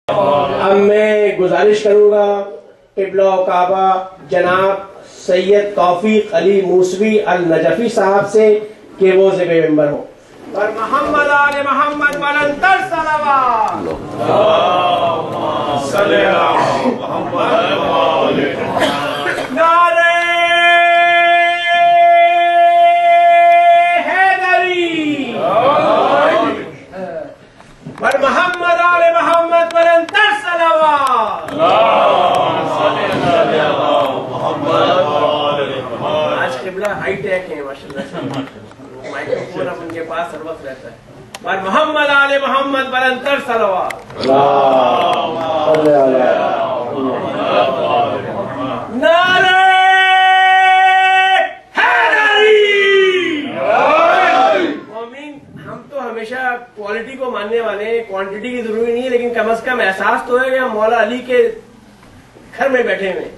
اب میں گزارش کروں گا قبلہ و کعبہ جناب سید توفیق علی موسوی النجفی صاحب سے کہ وہ ذب ممبر ہوں اور محمد آل محمد بلندتر صلوات اللہم صلی علی محمد نعرہ حیدری اور محمد آل محمد بلندتر صلوات اللہم صلی علی محمد آج قبلہ ہائی ٹیک ہے ماشاءاللہ سے مائیکروفون اب ان کے پاس ہر وقت رہتا ہے اور محمد آل محمد بلندتر صلوات اللہم صلی علی محمد نعرہ حیدری مومن ہم تو ہمیشہ کوالٹی کو ماننے والے ہیں کوانٹٹی کی ضروری نہیں ہے لیکن کم از کم احساس تو ہے کہ ہم مولا علی کے گھر میں بیٹھے ہوئے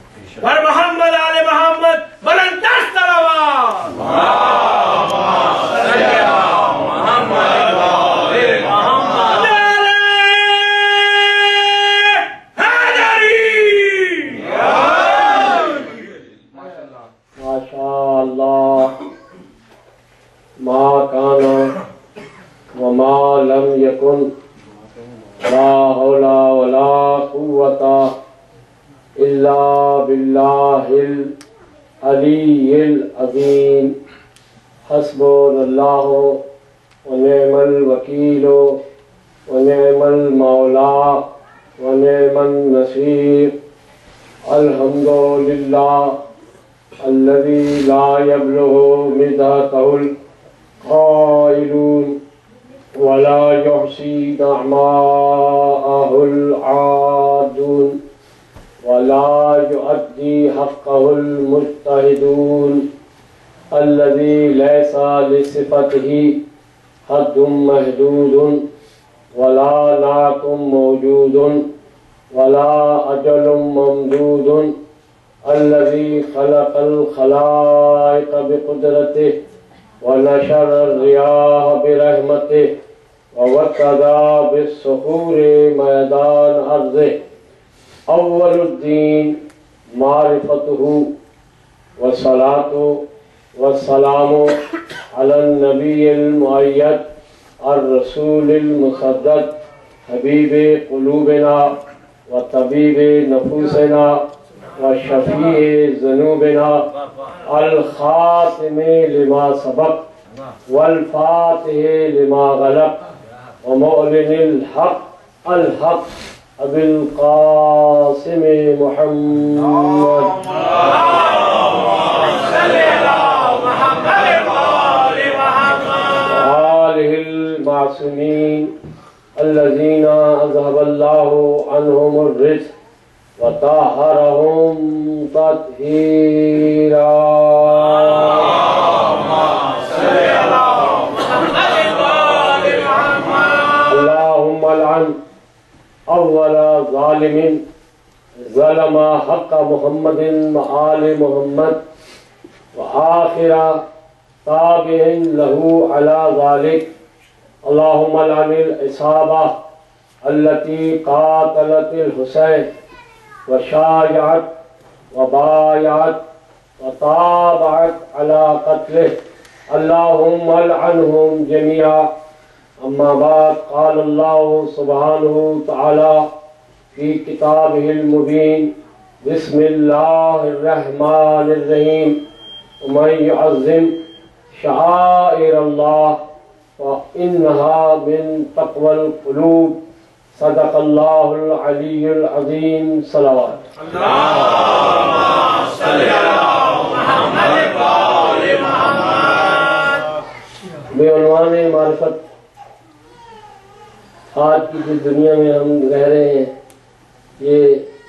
اور محمد آل محمد بلندتر صلوات ماشاء اللہ ما کان وما لم یکن لا حول ولا قوت الا باللہ العلی العظیم حسبنا اللہ ونعم الوکیل ونعم المولا ونعم النصیر الحمد للہ الذي لا يبلغ مدحته القائلون ولا يحصي نعماءه العادون ولا يؤدي حقه المجتهدون الذي ليس لصفته حد محدود ولا نعت موجود ولا أجل ممدود الذي خلق الخلائق بقدرته ونشر الرياح برحمته ووكد بالصخور ميدان أرضه أول الدين معرفته والصلاة والسلام على النبي المؤيد الرسول المصدق حبيب قلوبنا وطبيب نفوسنا وشفیع ذنوبنا الخاتم لما سبق والفاتح لما غلق ومعلن الحق ابو القاسم محمد آلہ المعصومین الذین اذهب اللہ عنہم الرجس وطهرهم تطهيرا اللهم العن اول ظالم ظلم حق محمد وآل محمد وآخر تابع له على ذلك اللهم العن العصابة التي قاتلت الحسين وشايعت وبايعت وطابعت على قتله اللهم العنهم جميعا اما بعد قال الله سبحانه وتعالى في كتابه المبين بسم الله الرحمن الرحيم ومن يعظم شعائر الله فإنها من تقوى القلوب صدق اللہ العلی العظیم صلوات اللہم صلی علی محمد وآل محمد بے عنوان معرفت آج کی جس دنیا میں ہم رہ رہے ہیں یہ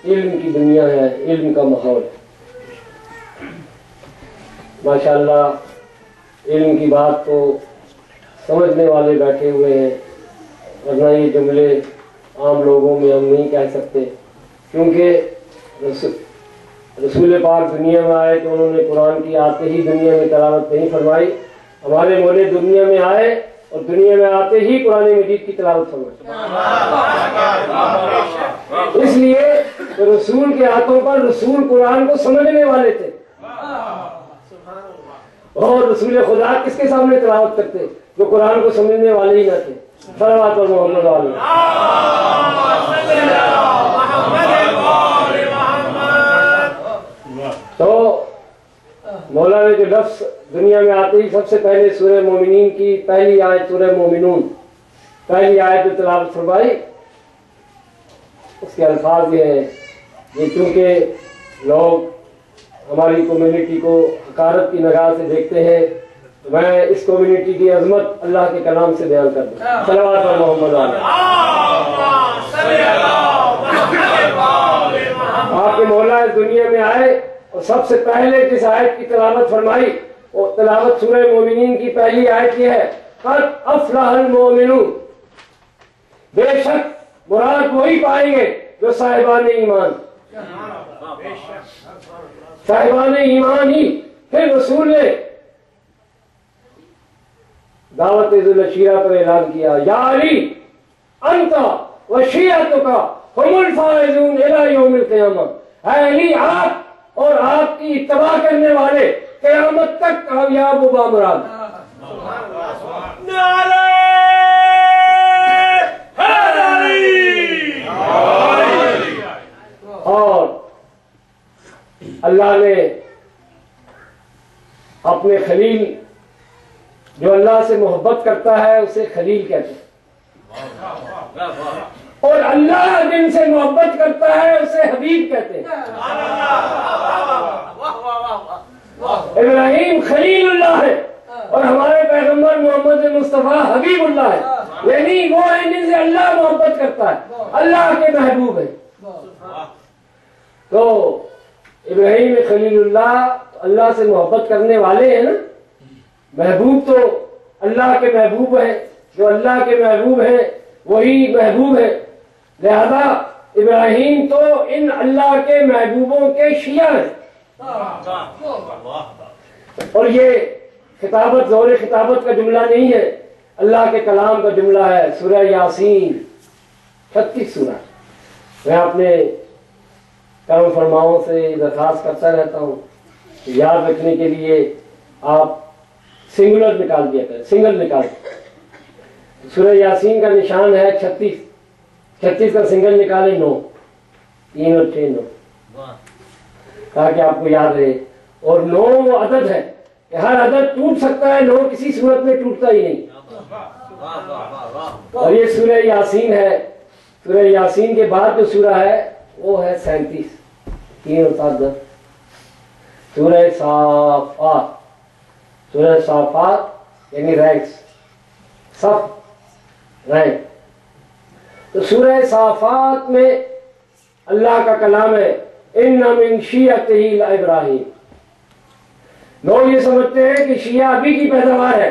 علم کی دنیا ہے علم کا ماحول ہے ماشاءاللہ علم کی بات تو سمجھنے والے بیٹھے ہوئے ہیں ورنہ یہ جملے عام لوگوں میں ہم نہیں کہہ سکتے کیونکہ رسول پاک دنیا میں آئے تو انہوں نے قرآن کی آتے ہی دنیا میں تلاوت نہیں فرمائی ہمارے مولا دنیا میں آئے اور دنیا میں آتے ہی قرآن مجید کی تلاوت فرمائی۔ اس لیے رسول کے ہاتھوں پر رسول قرآن کو سمجھنے والے تھے، اور رسول خدا کس کے سامنے تلاوت کرتے؟ جو قرآن کو سمجھنے والے ہی نہ تھے۔ صلوات اور محمد علیہ۔ تو مولا نے جو لفظ دنیا میں آتے ہی سب سے پہلے سورہ مومنین کی پہلی آیت، سورہ مومنون پہلی آیت میں تلاوت فرمائی، اس کے الفاظ یہ ہیں، یہ چونکہ لوگ ہماری کمیونٹی کو حقارت کی نگاہ سے دیکھتے ہیں، تو میں اس کمیونٹی کی عظمت اللہ کے کلام سے بیان کر دوں۔ صلوات اور محمد علیہ۔ آپ کے مولا اس دنیا میں آئے اور سب سے پہلے جس آیت کی تلاوت فرمائی وہ تلاوت سورہ مومنین کی پہلی آیت یہ ہے، قد افلح المومنون، بے شک مراد وہی پائیں گے جو صاحبان ایمان، صاحبان ایمان ہی۔ پھر رسول نے دعوت ذوالعشیرہ پر اعلان کیا، یا علی انت و شیعتک هم الفائزون الی یوم القیامہ، اے علی آپ اور آپ کی اتباع کرنے والے قیامت تک کامیاب و بامراد۔ اور اللہ نے اپنے خلیل، جو اللہ سے محبت کرتا ہے اسے خلیل کہتے ہیں، اور اللہ جن سے محبت کرتا ہے اسے حبیب کہتے ہیں۔ ابراہیم خلیل اللہ ہے اور ہمارے پیغمبر محمد مصطفیٰ حبیب اللہ ہے، یعنی وہ ہیں جن سے اللہ محبت کرتا ہے، اللہ کے محبوب ہیں۔ تو ابراہیم خلیل اللہ سے محبت کرنے والے ہیں نا، محبوب تو اللہ کے محبوب ہیں، جو اللہ کے محبوب ہیں وہی محبوب ہے، لہذا ابراہیم تو ان اللہ کے محبوبوں کے شیعہ ہیں۔ اور یہ خطابت زور خطابت کا جملہ نہیں ہے، اللہ کے کلام کا جملہ ہے۔ سورہ یاسین 36 سورہ، میں اپنے کرم فرماؤں سے درخواست کرتا رہتا ہوں کہ یاد رکھنے کے لیے آپ سنگولر نکال دیا کریں، سنگل نکال۔ سورہ یاسین کا نشان ہے 36 کا سنگل نکالے 9، 3 اور 6 9، تاکہ آپ کو یاد رہے۔ اور 9 وہ عدد ہے کہ ہر عدد ٹوٹ سکتا ہے، 9 کسی صورت میں ٹوٹتا ہی نہیں۔ اور یہ سورہ یاسین ہے۔ سورہ یاسین کے بعد جو سورہ ہے وہ ہے 37، 3 اور 7 10۔ سورہ صافات، سورہ صافات یعنی رینکس، صف رینک۔ تو سورہ صافات میں اللہ کا کلام ہے، ان من شیعتہ ابراہیم۔ لوگ یہ سمجھتے ہیں کہ شیعہ ابھی کی پیداوار ہے،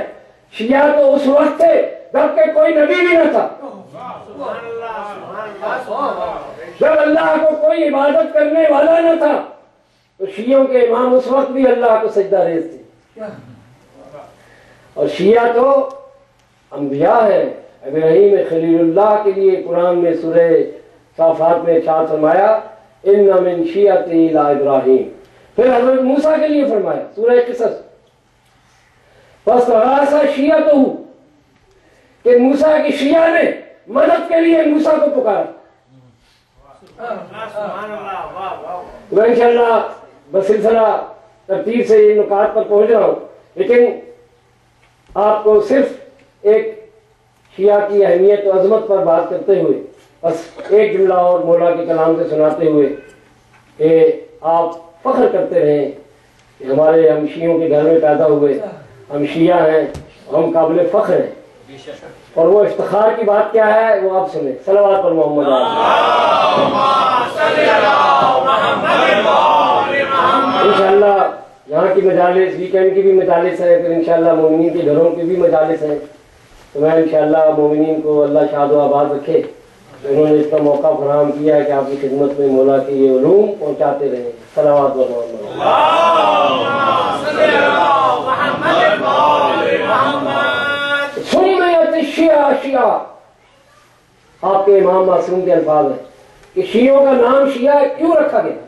شیعہ تو اس وقت تھے جب کہ کوئی نبی بھی نہ تھا، جب اللہ کو کوئی عبادت کرنے والا نہ تھا، تو شیعوں کے امام اس وقت بھی اللہ کو سجدہ ریز تھے۔ اور شیعہ تو انبیاء ہیں۔ ابراہیم خلیل اللہ کے لیے قرآن میں سورہ صافات میں ارشاد فرمایا، ان من شیعتہ ابراہیم۔ پھر حضرت موسیٰ کے لیے فرمایا سورہ قصص، فاستغاث شیعتہ، کہ موسیٰ کی شیعہ نے مدد کے لیے موسیٰ کو پکارا۔ میں انشاءاللہ بسلسلہ ترتیب سے ان نکات پر پہنچ رہا ہوں، لیکن آپ کو صرف ایک شیعہ کی اہمیت و عظمت پر بات کرتے ہوئے بس ایک جملہ اور مولا کے کلام سے سناتے ہوئے کہ آپ فخر کرتے رہیں کہ ہمارے ہم شیعوں کے گھر میں پیدا ہوئے، ہم شیعہ ہیں، ہم قابل فخر ہیں۔ اور وہ افتخار کی بات کیا ہے وہ آپ سنیں۔ صلوات پر محمد انشاءاللہ یہاں کی مجالس، ویکینڈ کی بھی مجالس ہیں، پھر انشاءاللہ مومنین کے گھروں کی بھی مجالس ہیں، تو میں انشاءاللہ مومنین کو اللہ شاد و آباد رکھے، انہوں نے اس کا موقع فراہم کیا ہے کہ آپ کی خدمت میں مولا کے یہ علوم پہنچاتے رہیں۔ صلوات پر محمد۔ ثم شیعہ شیعہ، آپ کے امام معصوم کے الفاظ ہیں کہ شیعوں کا نام شیعہ کیوں رکھا گیا؟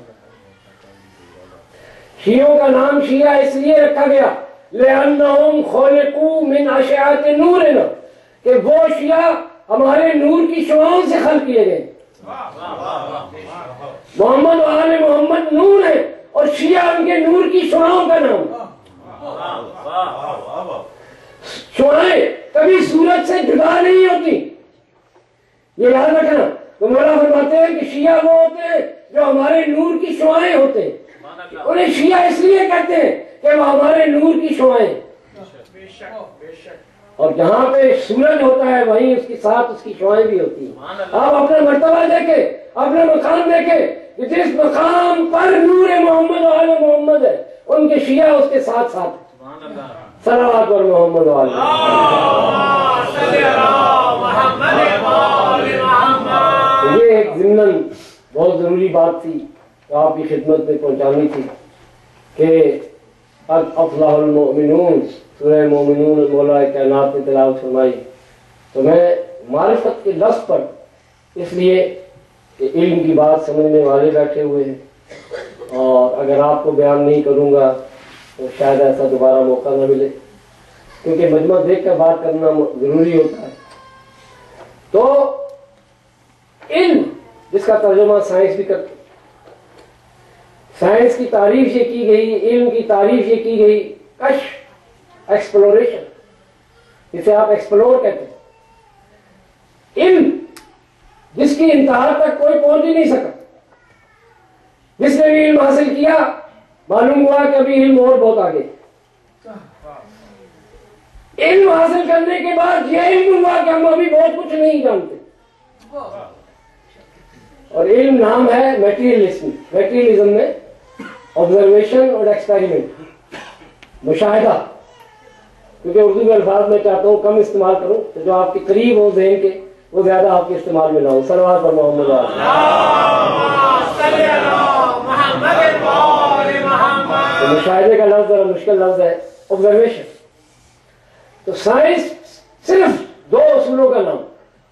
شیعوں کا نام شیعہ اس لیے رکھا گیا لأنہم خلقوا من اشعاعۃ نورنا، کہ وہ شیعہ ہمارے نور کی شعاعوں سے خلق کیے گئے۔ محمد و آل محمد نور ہے اور شیعہ ان کے نور کی شعاعوں کا نام۔ شعاعیں کبھی سورج سے جدا نہیں ہوتی، یہ یاد رکھنا۔ تو مولا فرماتے ہیں کہ شیعہ وہ ہوتے ہیں جو ہمارے نور کی شعاعیں ہوتے ہیں، انہیں شیعہ اس لیے کہتے ہیں کہ وہ ہمارے نور کی شعاعیں۔ اور جہاں پہ سورج ہوتا ہے وہیں اس کے ساتھ اس کی شعاعیں بھی ہوتی ہیں۔ آپ اپنا مرتبہ دیکھیں، اپنا مقام دیکھیں کہ جس مقام پر نور محمد و آل محمد ہے ان کے شیعہ اس کے ساتھ ساتھ۔ صلوات پر محمد و آل محمد۔ یہ ایک ضمن بہت ضروری بات تھی جو آپ کی خدمت میں پہنچانی تھی کہ قد افلح المؤمنون، سورہ مومنون مولا کائنات نے تلاوت فرمائی۔ تو میں معرفت کے لفظ پر اس لیے کہ علم کی بات سمجھنے والے بیٹھے ہوئے ہیں، اور اگر آپ کو بیان نہیں کروں گا تو شاید ایسا دوبارہ موقع نہ ملے، کیونکہ مجمع دیکھ کر بات کرنا ضروری ہوتا ہے۔ تو علم جس کا ترجمہ سائنس بھی کرتے، سائنس کی تعریف یہ کی گئی، علم کی تعریف یہ کی گئی کشف، ایکسپلوریشن، جسے آپ ایکسپلور کہتے ہیں۔ علم جس کی انتہا تک کوئی پہنچ ہی نہیں سکا، جس نے بھی علم حاصل کیا معلوم ہوا کہ ابھی علم اور بہت آگے۔ علم حاصل کرنے کے بعد یہ علم ہوا کہ ہم ابھی بہت کچھ نہیں جانتے۔ اور علم نام ہے میٹیریلزم، میٹیریلزم میں آبزرویشن اور ایکسپیریمنٹ، مشاہدہ، کیونکہ اردو کے الفاظ میں چاہتا ہوں کم استعمال کروں تو جو آپ کے قریب ہو ذہن کے وہ زیادہ آپ کے استعمال میں نہ ہو۔ صلوات پر محمد تو مشاہدے کا لفظ ذرا مشکل لفظ ہے، آبزرویشن۔ تو سائنس صرف دو اصولوں کا نام،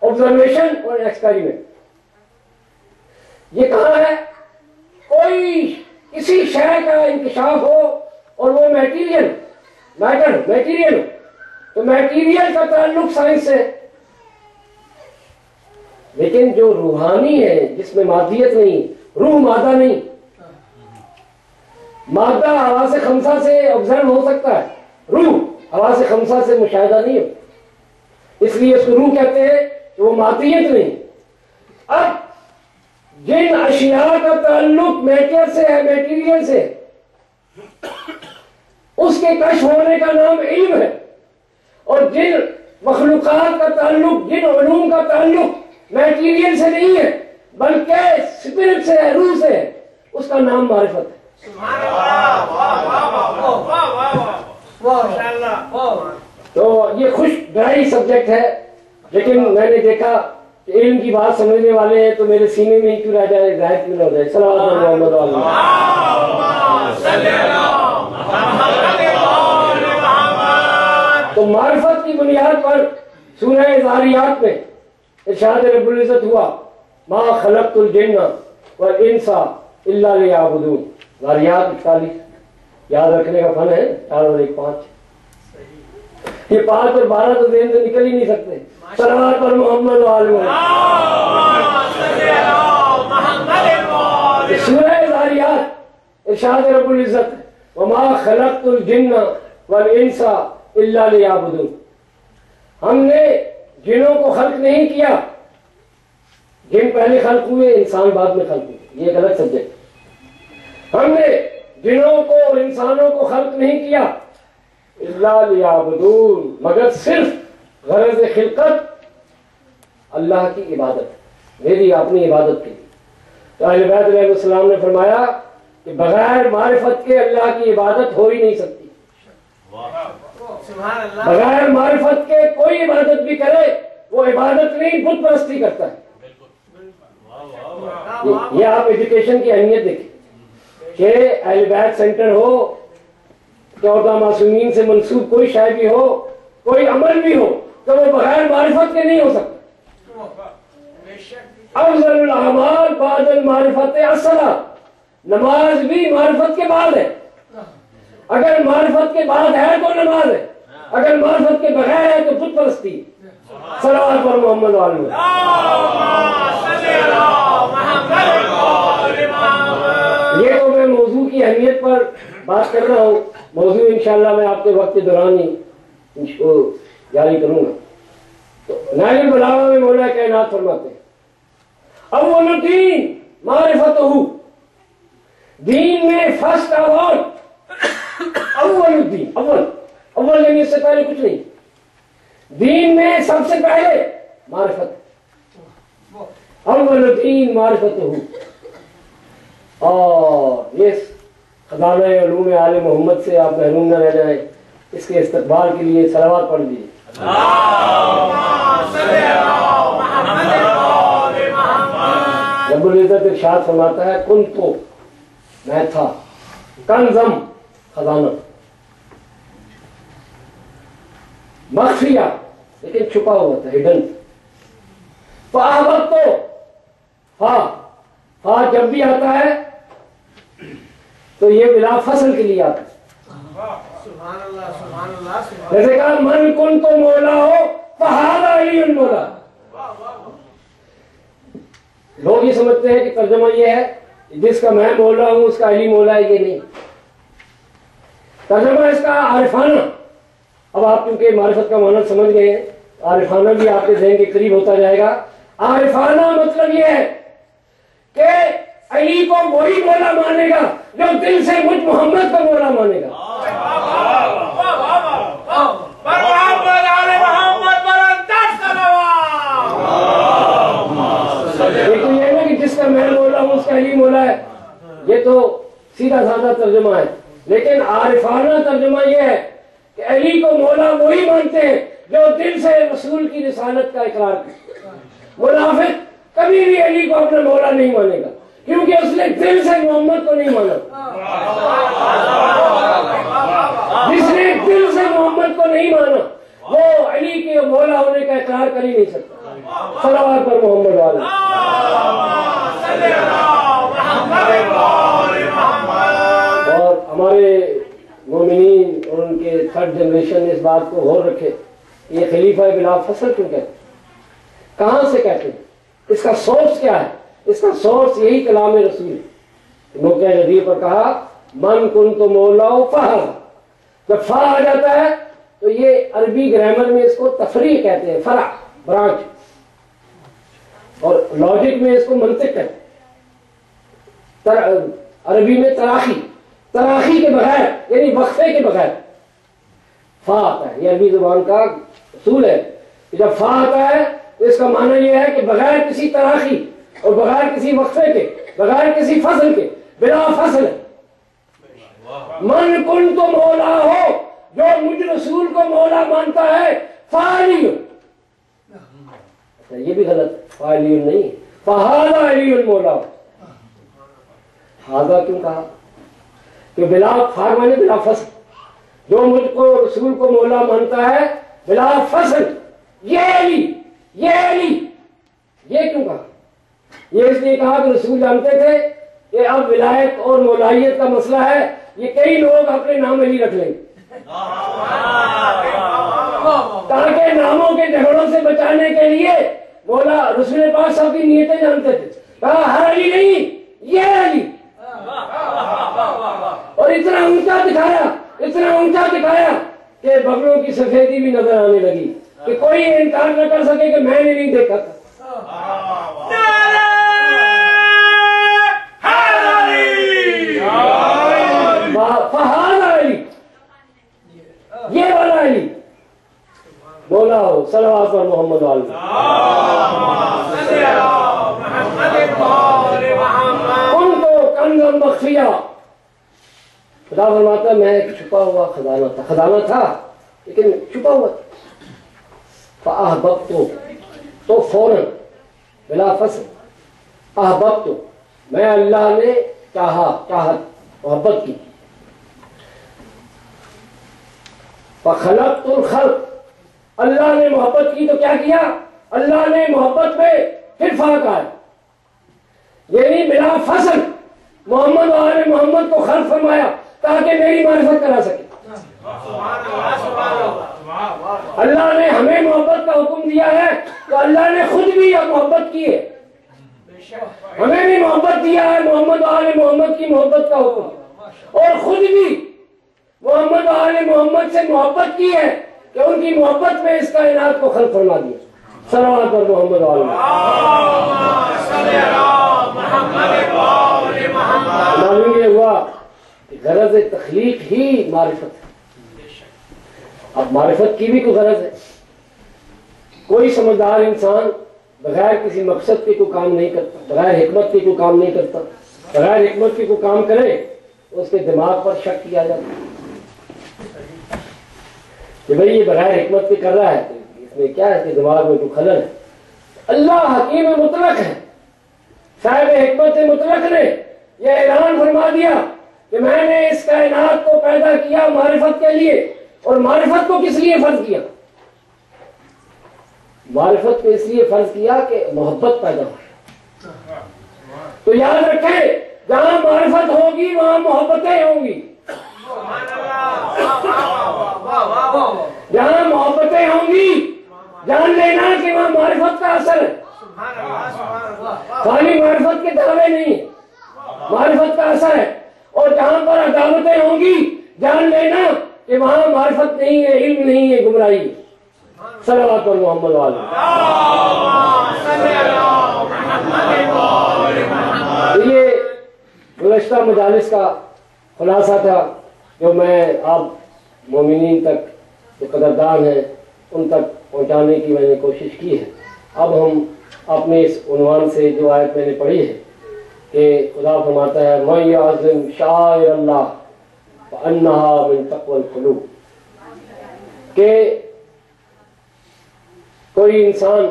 آبزرویشن اور ایکسپیریمنٹ۔ یہ کہاں ہے؟ کوئی کسی شے کا انکشاف ہو اور وہ میٹیریل، میٹر، میٹیریل، تو میٹیریل کا تعلق سائنس سے، لیکن جو روحانی ہے جس میں مادیت نہیں، روح مادہ نہیں، مادہ حواس خمسہ سے آبزرو ہو سکتا ہے، روح حواس خمسہ سے مشاہدہ نہیں ہو، اس لیے اس کو روح کہتے ہیں کہ وہ مادیت نہیں۔ اب جن اشیاء کا تعلق میٹر سے ہے، میٹیریل سے، اس کے کشف ہونے کا نام علم ہے، اور جن مخلوقات کا تعلق، جن علوم کا تعلق میٹیریل سے نہیں ہے بلکہ اسپرٹ سے ہے، روح سے ہے، اس کا نام معرفت ہے۔ تو یہ خوش ڈرائی سبجیکٹ ہے، لیکن میں نے دیکھا کہ علم کی بات سمجھنے والے ہیں تو میرے سینے میں ہی کیوں رہ جائے، ظاہر کیوں نہ ہو جائے۔ صلوات محمد تو معرفت کی بنیاد پر سورہ ذاریات میں ارشاد رب العزت ہوا ما خلقت الجن والانس الا لیعبدون۔ ذاریات 41 یاد رکھنے کا فن ہے، 4 اور 1 5، یہ 5 اور 12 تو ذہن سے نکل ہی نہیں سکتے۔ صلوات پر محمد و آل محمد۔ سورہ ذاریات ارشاد رب العزت وما خلقت الجن والانس الا لیعبدون، ہم نے جنوں کو خلق نہیں کیا، جن پہلے خلق ہوئے، انسان بعد میں خلق ہوئے، یہ ایک الگ سبجیکٹ۔ ہم نے جنوں کو اور انسانوں کو خلق نہیں کیا الا لیعبدون، مگر صرف غرض خلقت اللہ کی عبادت، میری اپنی عبادت کی۔ تو اہل بیت علیہ السلام نے فرمایا کہ بغیر معرفت کے اللہ کی عبادت ہو ہی نہیں سکتی، بغیر معرفت کے کوئی عبادت بھی کرے وہ عبادت نہیں، بت پرستی کرتا ہے۔ یہ آپ ایجوکیشن کی اہمیت دیکھیں کہ اہل بیت سینٹر ہو، 14 معصومین سے منسوب کوئی شے بھی ہو، کوئی عمل بھی ہو، تو وہ بغیر معرفت کے نہیں ہو سکتا. افضل الاعمال بعد المعرفت الصلاۃ، نماز بھی معرفت کے بعد ہے. اگر معرفت کے بعد ہے تو نماز ہے، اگر معرفت کے بغیر ہے تو بت پرستی. صلوات پر محمد والے. یہ تو میں موضوع کی اہمیت پر بات کر رہا ہوں. موضوع انشاءاللہ میں آپ کے وقت کے دوران ہی اس کو جاری کروں گا. تو نائل البلاغہ میں مولا کائنات فرماتے ہیں اول الدین معرفتہ، دین میں فرسٹ آف آل اول الدین، اول یعنی اس سے پہلے کچھ نہیں. دین میں سب سے پہلے معرفت، اول الدین معرفتہ. اور یہ خزانہ علوم آل محمد سے آپ محروم نہ رہ جائیں. اس کے استقبال کے لیے صلوات پڑھ دیجیے. رب العزت ارشاد فرماتا ہے کن تو میں تھا، کنزم خزانہ، مخفیہ لیکن چھپا ہوا تھا، ہڈن. فاحببت تو فا جب بھی آتا ہے تو یہ بلا فصل کے لیے آتا ہے. سبحان اللہ سبحان اللہ سبحان جیسے کہا من کن تو مولا ہو فہذا علی المولا. لوگ یہ سمجھتے ہیں کہ ترجمہ یہ ہے جس کا میں مولا ہوں اس کا علی مولا ہے. یہ نہیں، ترجمہ اس کا عارفانہ. اب آپ کیونکہ معرفت کا معنی سمجھ گئے ہیں، عارفانہ بھی آپ کے ذہن کے قریب ہوتا جائے گا. عارفانہ مطلب یہ ہے کہ علی کو وہی مولا مانے گا جو دل سے مجھ محمد کو مولا مانے گا. لیکن یہ نا کہ جس کا میں مولا ہوں اس کا علی مولا ہے، یہ تو سیدھا سادہ ترجمہ ہے. لیکن عارفانہ ترجمہ یہ ہے کہ علی کو مولا وہی مانتے ہیں جو دل سے رسول کی رسالت کا اقرار کرتے. منافق کبھی بھی علی کو اپنا مولا نہیں مانے گا کیونکہ اس نے دل سے محمد کو نہیں مانا. جس نے دل سے محمد کو نہیں مانا وہ علی کے مولا ہونے کا اقرار کر ہی نہیں سکتا. صلوات پر محمد والے. اور ہمارے مومنین اور ان کے تھرڈ جنریشن اس بات کو غور رکھے یہ خلیفہ بلا فصل کیوں کہتے ہیں، کہاں سے کہتے ہیں، اس کا سورس کیا ہے. اس کا سورس یہی کلام رسول ہے. موقع جدید پر کہا من کن تو مولا فہر. جب فا آ جاتا ہے تو یہ عربی گرامر میں اس کو تفریع کہتے ہیں، فرع، برانچ. اور لاجک میں اس کو منطق کہتے ہیں. عربی میں تراخی کے بغیر یعنی وقفے کے بغیر فا آتا ہے. یہ عربی زبان کا اصول ہے کہ جب فا آتا ہے تو اس کا معنی یہ ہے کہ بغیر کسی تراخی اور بغیر کسی وقفے کے، بغیر کسی فصل کے، بلا فصل. من کن تو مولا ہو، جو مجھ رسول کو مولا مانتا ہے فعلی. یہ بھی غلط، فعلی نہیں، فہذا علی المولا. ہاذا کیوں کہا کہ بلا فارمانے بلا فصل، جو مجھ کو رسول کو مولا مانتا ہے بلا فصل. یہ علی، یہ علی. یہ کیوں کہا؟ یہ اس لیے کہا کہ رسول جانتے تھے کہ اب ولایت اور مولائیت کا مسئلہ ہے، یہ کئی لوگ اپنے نام علی رکھ لیں گے تاکہ ناموں کے جھگڑوں سے بچانے کے لیے. مولا رسول پاک صاحب کی نیتیں جانتے تھے. کہا ہر علی نہیں، یہ علی. اور اتنا اونچا دکھایا کہ بغلوں کی سفیدی بھی نظر آنے لگی کہ کوئی انکار نہ کر سکے کہ میں نے نہیں دیکھا تھا. یہ والا علی مولا ہو. صلوات پر محمد والے. ان کو کنزم مخفیہ. خدا فرماتا میں ایک چھپا ہوا خزانہ تھا لیکن چھپا ہوا تھا. فاحببت تو فوراً بلا فصل. احببت میں اللہ نے چاہت محبت کی. فخلقت الخلق اللہ نے محبت کی تو کیا کیا؟ اللہ نے محبت میں اتفاق آیا، یعنی بلا فصل محمد و آل محمد کو خلق فرمایا تاکہ میری معرفت کرا سکے۔ اللہ نے ہمیں محبت کا حکم دیا ہے تو اللہ نے خود بھی محبت کی ہے، ہمیں بھی محبت دیا ہے، محمد و آل محمد کی محبت کا حکم، اور خود بھی محمد و آل محمد سے محبت کی ہے کہ ان کی محبت میں اس کائنات کو خلق فرما دیا۔ صلوات پر محمد و آل محمد۔ معلوم یہ ہوا کہ غرض تخلیق ہی معرفت ہے۔ اب معرفت کی بھی کوئی غرض ہے؟ کوئی سمجھدار انسان بغیر کسی مقصد کے کوئی کام نہیں کرتا، بغیر حکمت کے کوئی کام نہیں کرتا۔ بغیر حکمت کے کوئی کام کرے اس کے دماغ پر شک کیا جاتا ہے کہ بھئی یہ بغیر حکمت کے کر رہا ہے، اس میں کیا ہے کہ دماغ میں کوئی خلل ہے۔ اللہ حکیم مطلق ہے، صاحب حکمت مطلق نے یہ اعلان فرما دیا کہ میں نے اس کائنات کو پیدا کیا معرفت کے لیے، اور معرفت کو کس لیے فرض کیا؟ معرفت کو اس لیے فرض کیا کہ محبت پیدا ہو۔ تو یاد رکھیں، جہاں معرفت ہوگی وہاں محبتیں ہوں گی، جہاں محبتیں ہوں گی جان لینا کہ وہاں معرفت کا اثر ہے۔ خالی معرفت کے دعوے نہیں، معرفت کا اثر ہے، اور جہاں پر عداوتیں ہوں گی جان لینا کہ وہاں معرفت نہیں ہے، علم نہیں ہے، گمراہی ہے۔ صلوات پر محمد والے۔ یہ گزشتہ مجالس کا خلاصہ تھا جو میں آپ مومنین تک جو قدردان ہیں ان تک پہنچانے کی میں نے کوشش کی ہے۔ اب ہم اپنے اس عنوان سے جو آیت میں نے پڑھی ہے کہ خدا فرماتا ہے مَن یعظم شعائر اللہ فإنہا من تقوی القلوب، کہ کوئی انسان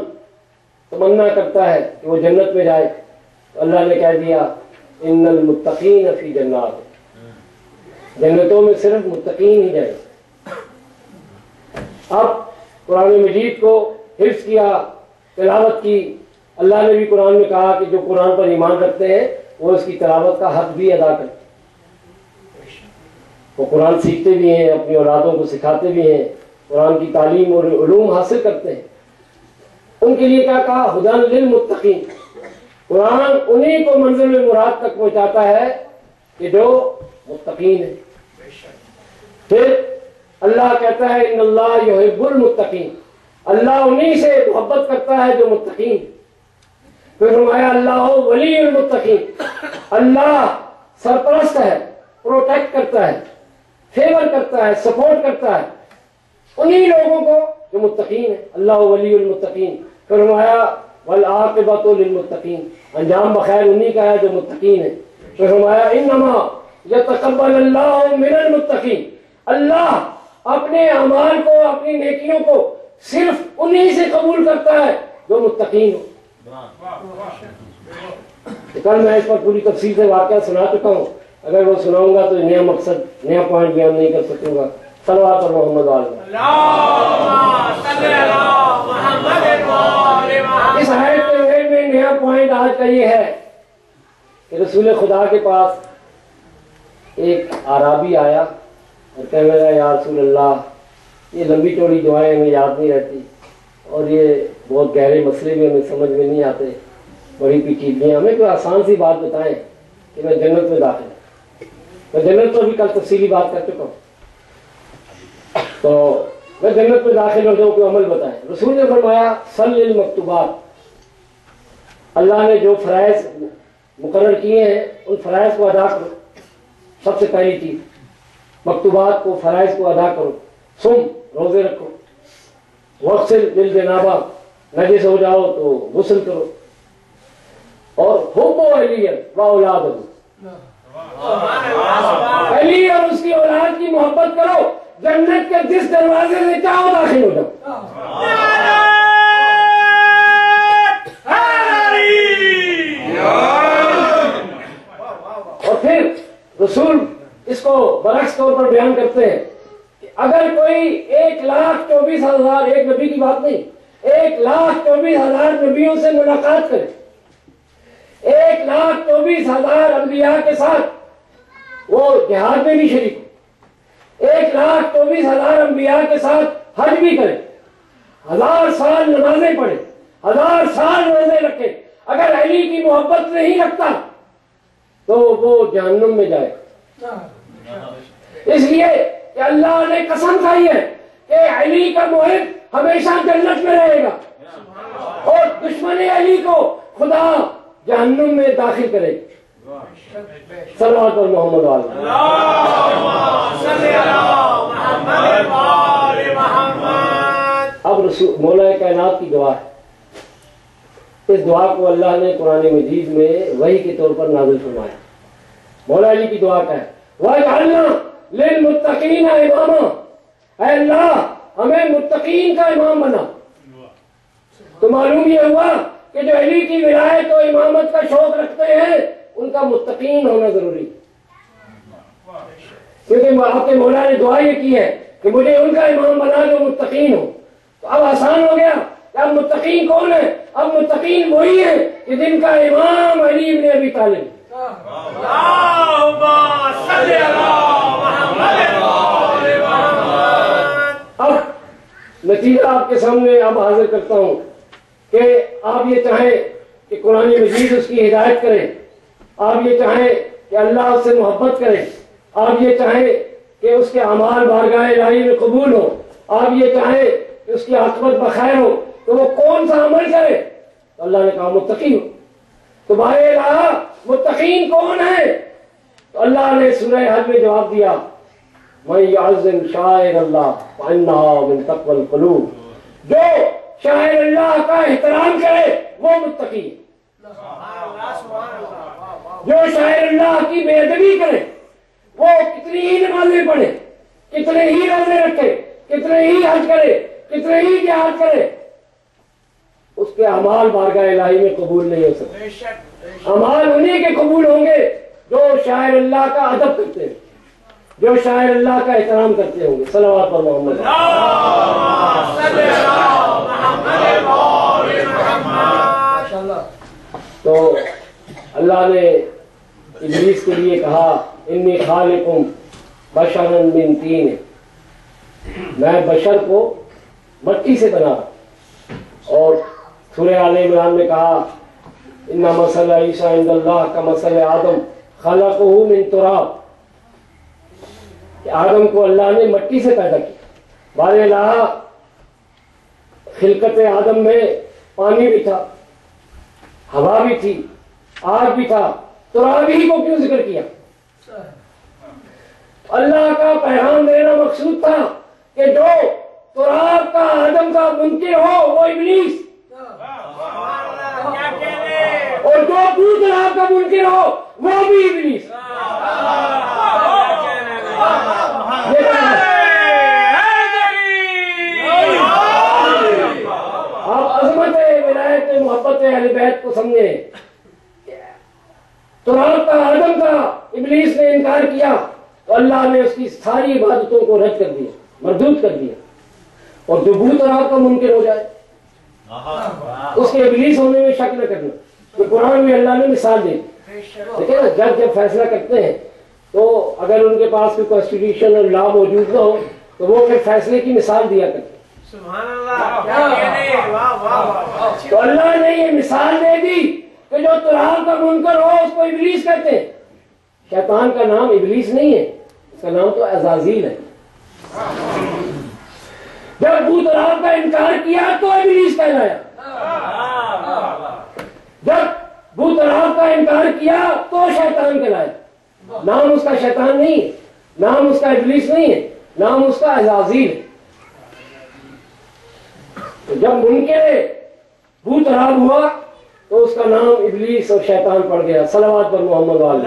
تمنا کرتا ہے کہ وہ جنت میں جائے تو اللہ نے کہہ دیا ان المتقین فی جنات، جنتوں میں صرف متقین ہی جائیں۔ اب قرآن مجید کو حفظ کیا، تلاوت کی، اللہ نے بھی قرآن میں کہا کہ جو قرآن پر ایمان رکھتے ہیں وہ اس کی تلاوت کا حق بھی ادا کرتے ہیں، وہ قرآن سیکھتے بھی ہیں، اپنی اولادوں کو سکھاتے بھی ہیں، قرآن کی تعلیم اور علوم حاصل کرتے ہیں۔ ان کے لیے کیا کہا؟ ہدی للمتقین، قرآن انہی کو منزل مراد تک پہنچاتا ہے کہ جو متقین ہیں۔ پھر اللہ کہتا ہے ان اللہ یحب المتقین، اللہ انہی سے محبت کرتا ہے جو متقین۔ پھر فرمایا اللہ ولی المتقین، اللہ سرپرست ہے، پروٹیکٹ کرتا ہے، فیور کرتا ہے، سپورٹ کرتا ہے انہی لوگوں کو جو متقین ہیں۔ اللہ ولی المتقین۔ پھر فرمایا والعاقبۃ للمتقین، انجام بخیر انہی کا ہے جو متقین ہیں۔ پھر فرمایا انما یتقبل اللہ من المتقین، اللہ اپنے اعمال کو، اپنی نیکیوں کو صرف انہی سے قبول کرتا ہے جو متقین ہو۔ کل میں اس پر پوری تفصیل سے واقعہ سنا چکا ہوں، اگر وہ سناؤں گا تو نیا مقصد، نیا پوائنٹ بیان نہیں کر سکوں گا۔ صلوات پر محمد علیہ۔ اس آیت کے میں نیا پوائنٹ آج کا یہ ہے کہ رسول خدا کے پاس ایک اعرابی آیا اور کہنے لگا یا رسول اللہ، یہ لمبی چوڑی دعائیں ہمیں یاد نہیں رہتی، اور یہ بہت گہرے مسئلے بھی ہمیں سمجھ میں نہیں آتے، بڑی پیچیدگیاں، ہمیں کوئی آسان سی بات بتائیں کہ میں جنت میں داخل ہوں۔ میں جنت پر بھی کل تفصیلی بات کر چکا ہوں، تو میں جنت میں داخل ہو جاؤں، کوئی عمل بتائیں۔ رسول نے فرمایا صلی المکتوبات، اللہ نے جو فرائض مقرر کیے ہیں ان فرائض کو ادا کرو۔ سب سے پہلی چیز مکتوبات کو، فرائض کو ادا کرو۔ سم، روزے رکھو۔ وغسل للجنابہ، نجس ہو جاؤ تو غسل کرو۔ اور حب علی و اولاد، علی اور اس کی اولاد کی محبت کرو، جنت کے جس دروازے سے چاہو داخل ہو جاؤ۔ اور پھر رسول اس کو برعکس طور پر بیان کرتے ہیں اگر کوئی 1,24,000، ایک نبی کی بات نہیں، 1,24,000 نبیوں سے ملاقات کرے، 1,24,000 انبیاء کے ساتھ وہ جہاد میں بھی شریک، 1,24,000 انبیاء کے ساتھ حج بھی کرے، 1000 سال نمازیں پڑھے، 1000 سال روزے رکھے، اگر علی کی محبت نہیں رکھتا تو وہ جہنم میں جائے. اس لیے کہ اللہ نے قسم کھائی ہے کہ علی کا محب ہمیشہ جنت میں رہے گا اور دشمن علی کو خدا جہنم میں داخل کرے گا. صلوات پر محمد علیہ. اب رسول مولا کائنات کی دعا ہے. اس دعا کو اللہ نے قرآن مجید میں وحی کے طور پر نازل فرمایا. مولا علی کی دعا کا ہے وَاجْعَلْنَا لِلْمُتَّقِينَ إِمَامًا، اے اللہ ہمیں متقین کا امام بنا. تو معلوم یہ ہوا کہ جو علی کی ولایت و امامت کا شوق رکھتے ہیں ان کا متقین ہونا ضروری، کیونکہ آپ کے مولا نے دعا یہ کی ہے کہ مجھے ان کا امام بنا جو متقین ہو. تو اب آسان ہو گیا کہ اب متقین کون ہے؟ اب متقین وہی ہیں کہ جن کا امام علی بن ابی طالب. اب نتیجہ آپ کے سامنے اب حاضر کرتا ہوں کہ آپ یہ چاہیں کہ قرآن مجید اس کی ہدایت کریں، آپ یہ چاہیں کہ اللہ اس سے محبت کرے، آپ یہ چاہیں کہ اس کے اعمال بارگاہ الہی میں قبول ہو، آپ یہ چاہیں کہ اس کی عاقبت بخیر ہو، تو وہ کون سا عمل کرے؟ تو اللہ نے کہا متقی ہو. تو بھائی اللہ متقین کون ہے؟ تو اللہ نے سورہ حج میں جواب دیا وَمَن يَعْظِمْ شَعَائِرَ اللَّهِ فَإِنَّهَا مِن تَقْوَى الْقُلُوبِ، جو شاعر اللہ کا احترام کرے وہ متقی ہے. جو شاعر اللہ کی بے ادبی کرے، وہ کتنی ہی نمازیں پڑھے، کتنے ہی روزے رکھے، کتنے ہی حج کرے، کتنے ہی جہاد کرے، اس کے اعمال بارگاہ الہی میں قبول نہیں ہو سکتے. اعمال انہیں کے قبول ہوں گے جو شاعر اللہ کا ادب کرتے ہیں، جو شاعر اللہ کا احترام کرتے ہوں گے. صلوات پر محمد. تو اللہ نے ابلیس کے لیے کہا انی خالقم بشرا من طین، میں بشر کو مٹی سے بنا. اور سورہ آل عمران میں کہا ان مثل عیسیٰ عند اللہ کمثل آدم خلقہ من تراب، کہ آدم کو اللہ نے مٹی سے پیدا کیا. بارے اللہ خلقت آدم میں پانی بھی تھا، ہوا بھی تھی، آگ بھی تھا، تراب ہی کو کیوں ذکر کیا؟ اللہ کا پیغام دینا مقصود تھا کہ جو تراب کا آدم کا منکر ہو وہ ابلیس، اور جو تراب کا منکر ہو وہ بھی ابلیس. آپ عظمت ولایت محبت اہل بیت کو سمجھیں. تراب کا آدم کا ابلیس نے انکار کیا تو اللہ نے اس کی ساری عبادتوں کو رد کر دیا، مردود کر دیا. اور جو بو تراب کا منکر ہو جائے اس کے ابلیس ہونے میں شک نہ کرنا. تو قرآن میں اللہ نے مثال دی. دیکھیں نا، جب فیصلہ کرتے ہیں تو اگر ان کے پاس کوئی کانسٹیٹیوشن اور لا موجود نہ ہو تو وہ پھر فیصلے کی مثال دیا کرتے. تو اللہ نے یہ مثال دے دی کہ جو تراب کا منکر ہو اس کو ابلیس کہتے ہیں. شیطان کا نام ابلیس نہیں ہے، اس کا نام تو عزازیل ہے. جب بو تراب کا انکار کیا تو ابلیس کہلایا، جب بو تراب کا انکار کیا تو شیطان کہلایا. نام اس کا شیطان نہیں ہے، نام اس کا ابلیس نہیں ہے، نام اس کا عزازیل ہے. تو جب منکر بو تراب ہوا تو اس کا نام ابلیس اور شیطان پڑ گیا. صلوات پر محمد والے.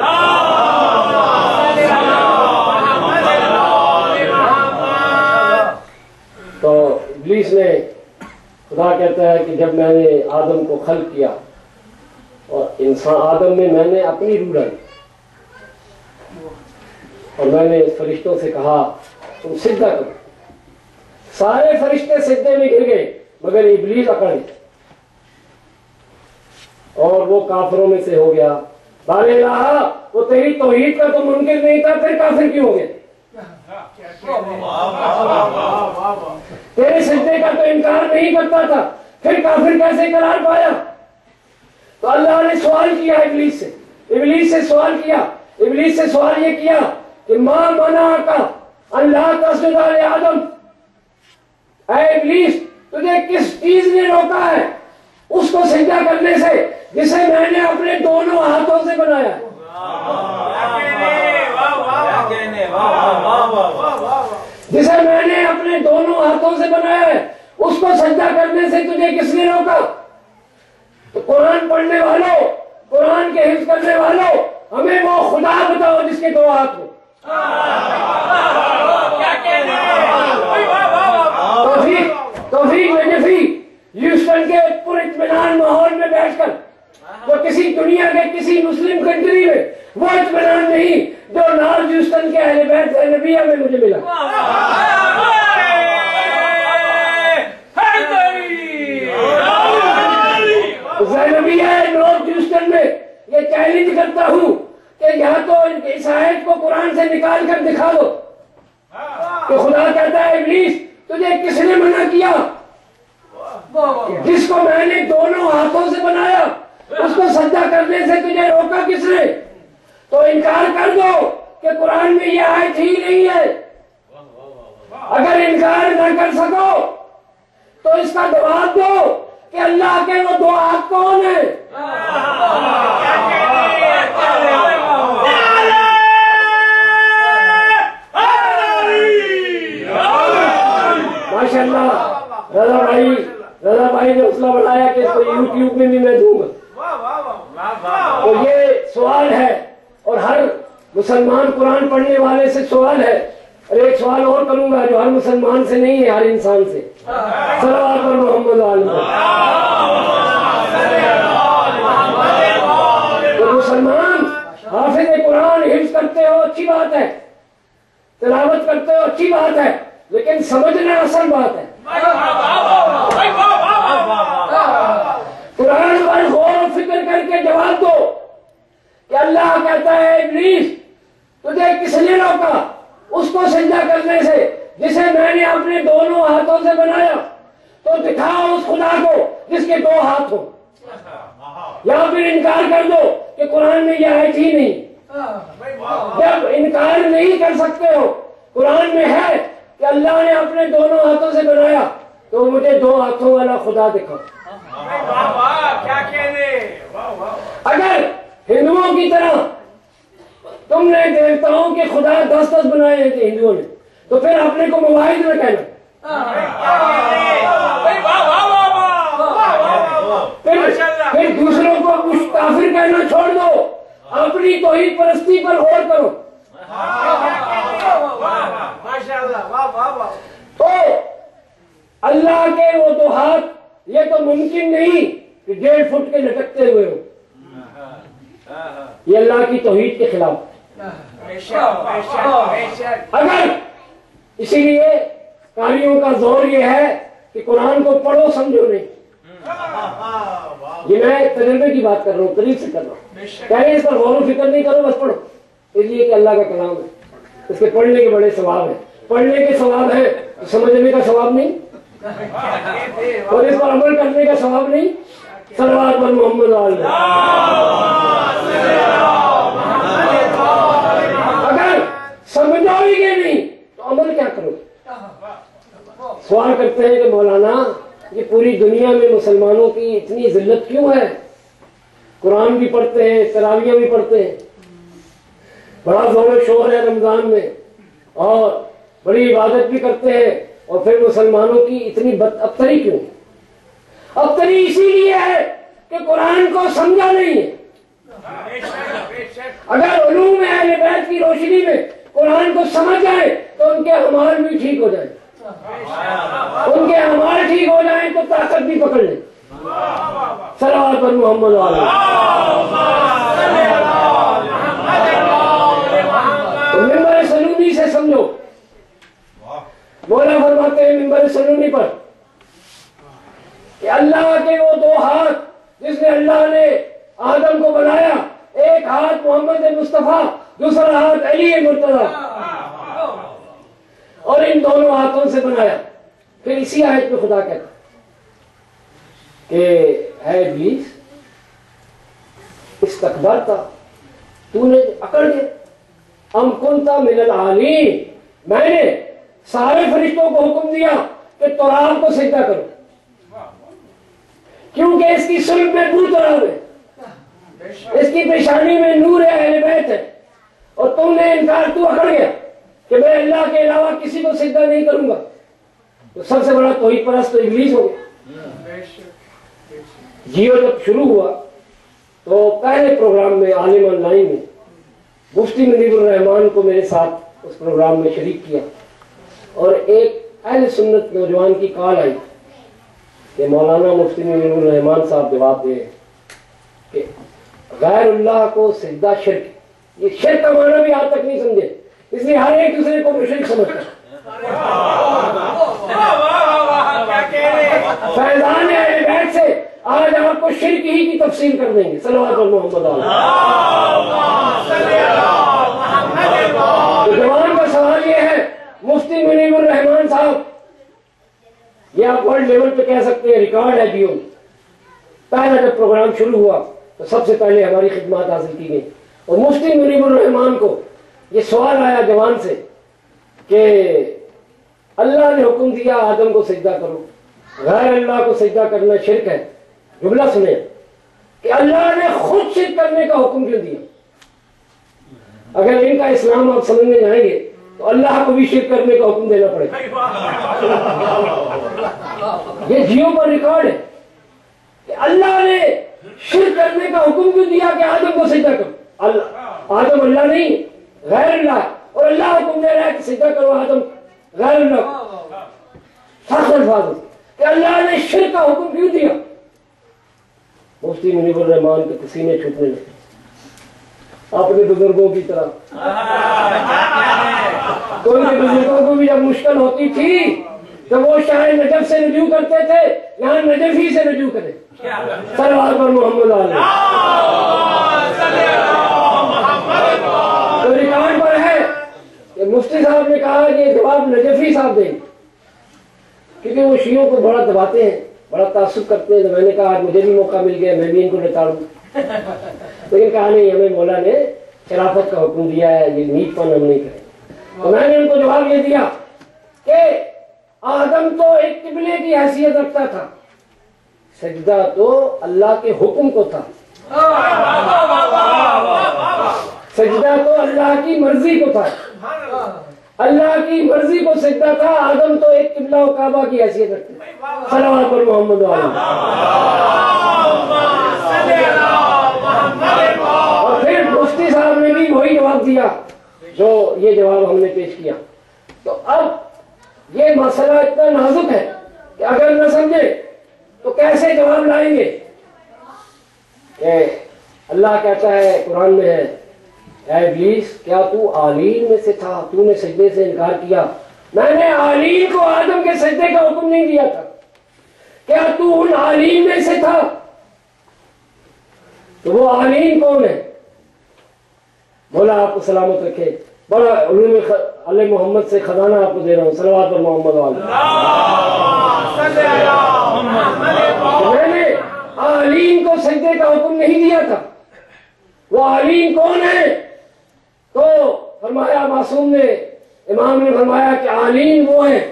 تو ابلیس نے، خدا کہتا ہے کہ جب میں نے آدم کو خلق کیا اور انسان آدم میں نے اپنی روح ڈالی اور میں نے فرشتوں سے کہا تم سجدہ کرو. سارے فرشتے سجدے میں گر گئے مگر ابلیس اکڑ گیا اور وہ کافروں میں سے ہو گیا. بارے اللہ وہ تیری توحید کا تو منکر نہیں تھا, پھر کافر کیوں ہو گیا؟ تیرے سجدے کا تو انکار نہیں کرتا تھا, پھر کافر کیسے قرار پایا؟ تو اللہ نے سوال کیا ابلیس سے, ابلیس سے سوال کیا, ابلیس سے سوال یہ کیا کہ ماں منعک اللہ تسجد لآدم, اے ابلیس تجھے کس چیز نے روکا ہے اس کو سجدہ کرنے سے جسے میں نے اپنے دونوں ہاتھوں سے بنایا ہے؟ جسے میں نے اپنے دونوں ہاتھوں سے بنایا ہے اس کو سجدہ کرنے سے تجھے کس نے روکا؟ تو قرآن پڑھنے والوں, قرآن کے حفظ کرنے والوں, ہمیں وہ خدا بتاؤ جس کے دو ہاتھ ہوں. توفیق نجفی ہیوسٹن کے پر اطمینان ماحول میں بیٹھ کر وہ کسی دنیا کے کسی مسلم کنٹری میں وہ اطمینان نہیں جو نارتھ ہیوسٹن کے اہل بیت زینبیہ میں مجھے ملا. زینبیہ نارتھ ہیوسٹن میں یہ چیلنج کرتا ہوں کہ یا تو اس آیت کو قرآن سے نکال کر دکھا دو کہ خدا کہتا ہے ابلیس تجھے کس نے منع کیا؟ جس کو میں نے دونوں ہاتھوں سے بنایا اس کو سجدہ کرنے سے تجھے روکا کس نے؟ تو انکار کر دو کہ قرآن میں یہ آیت ہی نہیں ہے. اگر انکار نہ کر سکو تو اس کا جواب دو کہ اللہ کے وہ دو ہاتھ کون ہیں؟ ماشاء اللہ. رضا بھائی نے حوصلہ بڑھایا کہ اس کو یوٹیوب میں بھی میں دوں گا. تو یہ سوال ہے اور ہر مسلمان قرآن پڑھنے والے سے سوال ہے. اور ایک سوال اور کروں گا جو ہر مسلمان سے نہیں ہے, ہر انسان سے. صلوات پر محمد علیہ. تو مسلمان حافظ قرآن حفظ کرتے ہو اچھی بات ہے, تلاوت کرتے ہو اچھی بات ہے, لیکن سمجھنا اصل بات ہے. قرآن پر غور و فکر کر کے جواب دو کہ اللہ کہتا ہے ابلیس تجھے کس نے روکا اس کو سجدہ کرنے سے جسے میں نے اپنے دونوں ہاتھوں سے بنایا؟ تو دکھاؤ اس خدا کو جس کے دو ہاتھ ہوں, یا پھر انکار کر دو کہ قرآن میں یہ آیت ہی نہیں. جب انکار نہیں کر سکتے ہو, قرآن میں ہے کہ اللہ نے اپنے دونوں ہاتھوں سے بنایا, تو مجھے دو ہاتھوں والا خدا دکھاؤ. اگر ہندوؤں کی طرح تم نے دیوتاؤں کے خدا 10 بنائے ہیں کہ ہندوؤں نے, تو پھر اپنے کو مواحد نہ کہنا. پھر دوسروں کو کچھ کافر کہنا چھوڑ دو, اپنی توحید پرستی پر غور کرو. تو اللہ کے وہ دو ہاتھ یہ تو ممکن نہیں کہ 1.5 فٹ کے لٹکتے ہوئے ہو, یہ اللہ کی توحید کے خلاف. اگر اسی لیے قاریوں کا زور یہ ہے کہ قرآن کو پڑھو سمجھو نہیں. یہ میں تجربے کی بات کر رہا ہوں, قریب سے کر رہا ہوں. کہہ اس پر غور و فکر نہیں کرو, بس پڑھو, اس لیے کہ اللہ کا کلام ہے, اس کے پڑھنے کے بڑے ثواب ہیں. پڑھنے کے ثواب ہے, سمجھنے کا ثواب نہیں, اور اس پر عمل کرنے کا ثواب نہیں. صلوات پر محمد علیہ. اگر سمجھو ہی گے نہیں تو عمل کیا کرو؟ سوال کرتے ہیں کہ مولانا یہ پوری دنیا میں مسلمانوں کی اتنی ذلت کیوں ہے؟ قرآن بھی پڑھتے ہیں, تراویح بھی پڑھتے ہیں, بڑا زور و شور ہے رمضان میں, اور بڑی عبادت بھی کرتے ہیں, اور پھر مسلمانوں کی اتنی بد ابتری کیوں؟ ابتری اسی لیے ہے کہ قرآن کو سمجھا نہیں ہے. اگر علوم اہل بیت کی روشنی میں قرآن کو سمجھ جائے تو ان کے اعمال بھی ٹھیک ہو جائیں, ان کے اعمال ٹھیک ہو جائیں تو طاقت بھی پکڑ لیں. صلوات پر محمد علیہ. تو ممبر سلومی سے سمجھو محمد مصطفیٰ، دوسرا ہاتھ علی مرتضیٰ، اور ان دونوں ہاتھوں سے بنایا۔ پھر اسی آیت میں خدا کہتا کہ اے ابلیس استکبرت، تو نے اکڑ گیا، ام کنت من العالین، میں نے سارے فرشتوں کو حکم دیا کہ تراب کو سجدہ کرو، کیونکہ اس کی سلب میں بو تراب ہے، اس کی پیشانی میں نور اہل بیت ہے، اور تم نے انکار، تو اکڑ گیا کہ میں اللہ کے علاوہ کسی کو سجدہ نہیں کروں گا، تو سب سے بڑا توحید پرست تو ابلیس ہو گیا۔ جیو جب شروع ہوا تو پہلے پروگرام میں عالم آن لائن میں مفتی منیب الرحمان کو میرے ساتھ اس پروگرام میں شریک کیا، اور ایک اہل سنت نوجوان کی کال آئی کہ مولانا مفتی منیب الرحمان صاحب جواب دے کہ غیر اللہ کو سجدہ شرک، یہ شرک کا معنی بھی آج تک نہیں سمجھے، اس لیے ہر ایک دوسرے کو مشرک سمجھتا ہے۔ فیضان اہل بیت سے آج آپ کو شرک ہی کی تفصیل کر دیں گے، صلوات محمد علیہ۔ جوان کا سوال یہ ہے، مفتی منیب الرحمان صاحب، یہ آپ ورلڈ لیول پہ کہہ سکتے ہیں ریکارڈ ہے جیو، پہلا جب پروگرام شروع ہوا تو سب سے پہلے ہماری خدمات حاصل کی گئی، اور مفتی منیب الرحمان کو یہ سوال آیا جوان سے کہ اللہ نے حکم دیا آدم کو سجدہ کرو، غیر اللہ کو سجدہ کرنا شرک ہے، جملہ سنیں کہ اللہ نے خود شرک کرنے کا حکم کیوں دیا؟ اگر ان کا اسلام آپ سمجھنے جائیں گے تو اللہ کو بھی شرک کرنے کا حکم دینا پڑے گا۔ یہ جیو پر ریکارڈ ہے کہ اللہ نے شرک کرنے کا حکم کیوں دیا کہ آدم کو سجدہ کرو؟ آدم اللہ نہیں، غیر اللہ، اور اللہ حکم دے رہا ہے کہ سجدہ کرو آدم غیر اللہ۔ سخت الفاظ کہ اللہ نے شرک کا حکم کیوں دیا؟ مفتی منیب الرحمان کے پسینے چھوٹنے لگے اپنے بزرگوں کی طرح۔ تو ان کے بزرگوں کو بھی جب مشکل ہوتی تھی تو وہ شاہ نجف سے رجوع کرتے تھے، یہاں نجف ہی سے رجوع کرے، صلوات پر محمد علیہ۔ تو ریکارڈ پر ہے کہ مفتی صاحب نے کہا کہ جواب نجفی صاحب دیں، کیونکہ وہ شیعوں کو بڑا دباتے ہیں، بڑا تعصب کرتے ہیں، تو میں نے کہا آج مجھے بھی موقع مل گیا، میں بھی ان کو نتاڑوں، لیکن کہا نہیں، ہمیں مولا نے خلافت کا حکم دیا ہے، یہ نیک پن ہم نہیں کریں۔ تو میں نے ان کو جواب یہ دیا کہ آدم تو ایک قبلے کی حیثیت رکھتا تھا، سجدہ تو اللہ کے حکم کو تھا، سجدہ تو اللہ کی مرضی کو تھا، اللہ کی مرضی کو سجدہ تھا، آدم تو ایک قبلہ و کعبہ کی حیثیت رکھتے، صلوات پر محمد علیہ۔ اور پھر مفتی صاحب نے بھی وہی جواب دیا جو یہ جواب ہم نے پیش کیا۔ تو اب یہ مسئلہ اتنا نازک ہے کہ اگر نہ سمجھے تو کیسے جواب لائیں گے؟ کہ اللہ کہتا ہے قرآن میں ہے، اے ابلیس کیا تو عالین میں سے تھا، تو نے سجدے سے انکار کیا، میں نے عالین کو آدم کے سجدے کا حکم نہیں دیا تھا، کیا تو ان عالین میں سے تھا؟ تو وہ عالین کون ہے؟ بولا آپ کو سلامت رکھے، بڑا علوم علی محمد سے خزانہ آپ کو دے رہا ہوں، صلوات پر محمد علیہ۔ میں نے عالین کو سجدے کا حکم نہیں دیا تھا، وہ عالین کون ہے؟ تو فرمایا معصوم نے، امام نے فرمایا کہ عالین وہ ہیں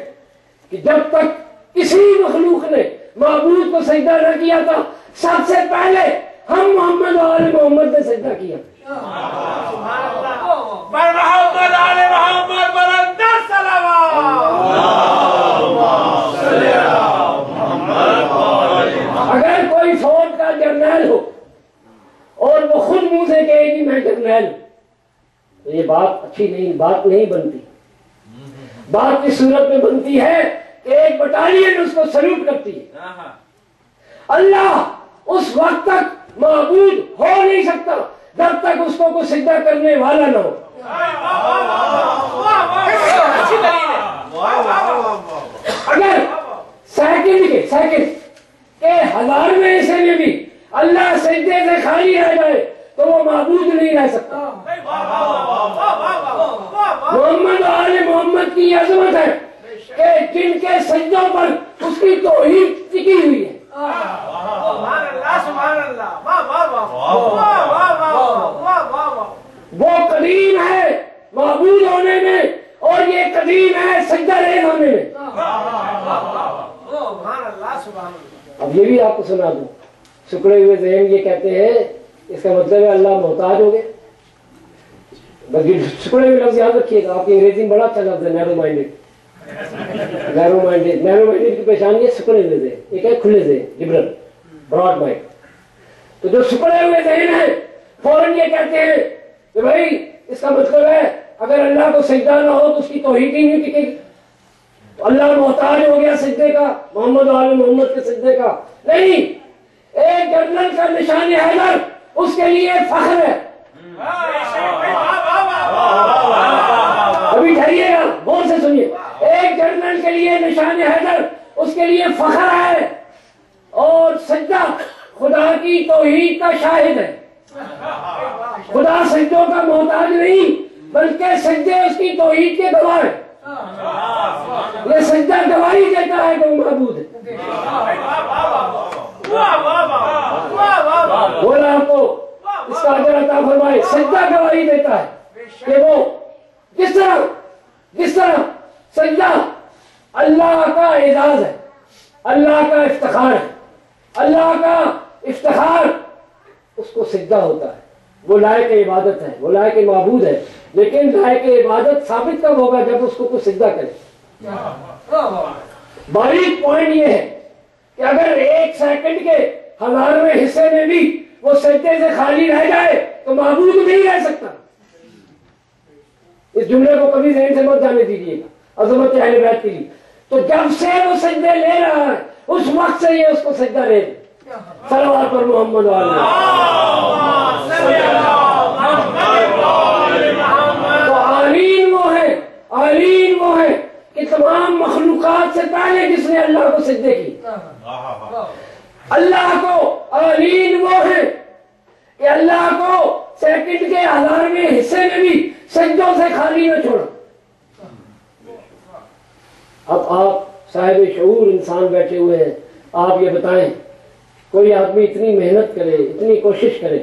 کہ جب تک کسی مخلوق نے معبود کو سجدہ نہ کیا تھا، سب سے پہلے ہم محمد و آل محمد نے سجدہ کیا۔ اگر کوئی فوج کا جرنیل ہو اور وہ خود منہ سے کہے گی میں جرنیل، تو یہ بات اچھی نہیں، بات نہیں بنتی۔ بات کی صورت میں بنتی ہے کہ ایک بٹالین اس کو سلوٹ کرتی ہے۔ اللہ اس وقت تک معبود ہو نہیں سکتا جب تک اس کو کوئی سجدہ کرنے والا نہ ہو۔ اگر سیکنڈ کے ہزارویں حصے میں بھی اللہ سجدے سے خالی رہ جائے تو وہ معبود نہیں رہ سکتا۔ محمد و آل محمد کی عظمت ہے کہ جن کے سجدوں پر اس کی توحید ٹکی ہوئی ہے۔ وہ قدیم ہے معبود ہونے میں، اور یہ قدیم ہے سجدہ ریز ہونے میں۔ اب یہ بھی آپ کو سنا دوں، سکڑے ہوئے ذہن یہ کہتے ہیں اس کا مطلب ہے اللہ محتاج ہو گئے۔ بس یہ سکڑے ہوئے لفظ یاد رکھیے گا، آپ کی انگریزی میں بڑا اچھا لفظ ہے نیرو مائنڈیڈ۔ نیرو مائنڈیڈ کی پہچان یہ سکڑے ہوئے ذہن، ایک ہے کھلے ذہن، لبرل براڈ مائنڈ۔ تو جو سکڑے ہوئے ذہن ہیں فوراً یہ کہتے ہیں کہ بھائی اس کا مطلب ہے اگر اللہ کو سجدہ نہ ہو تو اس کی توحید ہی نہیں ٹکے گی، تو اللہ محتاج ہو گیا سجدے کا، محمد و آل محمد کے سجدے کا نہیں۔ ایک جنرل کا نشان حیدر اس کے لیے فخر ہے۔ ابھی ٹھہریے گا، غور سے سنیے۔ ایک جنرل کے لیے نشان حیدر اس کے لیے فخر ہے، اور سجدہ خدا کی توحید کا شاہد ہے۔ خدا سجدوں کا محتاج نہیں بلکہ سجدے اس کی توحید کے گواہ ہیں۔ یہ سجدہ گواہی دیتا ہے کہ وہ معبود ہے۔ بولا آپ کو اس کا اجر عطا فرمائے۔ سجدہ گواہی دیتا ہے کہ وہ جس طرح سجدہ اللہ کا اعزاز ہے، اللہ کا افتخار ہے، اللہ کا افتخار اس کو سجدہ ہوتا ہے، وہ لائق عبادت ہے، وہ لائق معبود ہے۔ لیکن لائق عبادت ثابت کب ہوگا؟ جب اس کو کچھ سجدہ کرے۔ باریک پوائنٹ یہ ہے کہ اگر ایک سیکنڈ کے 1000ویں حصے میں بھی وہ سجدے سے خالی رہ جائے تو معبود نہیں رہ سکتا۔ اس جملے کو کبھی ذہن سے مت جانے دیجیے گا، عظمت اہل بیت کے لیے۔ تو جب سے وہ سجدے لے رہا ہے اس وقت سے یہ اس کو سجدہ لے صلوات پر محمد علیہ۔ تو عالین وہ ہے کہ تمام مخلوقات سے پہلے جس نے اللہ کو سجدے کی۔ اللہ کو عالین وہ ہے کہ اللہ کو سیکنڈ کے 1000ویں حصے میں بھی سجدوں سے خالی نہ چھوڑا۔ اب آپ صاحب شعور انسان بیٹھے ہوئے ہیں، آپ یہ بتائیں کوئی آدمی اتنی محنت کرے، اتنی کوشش کرے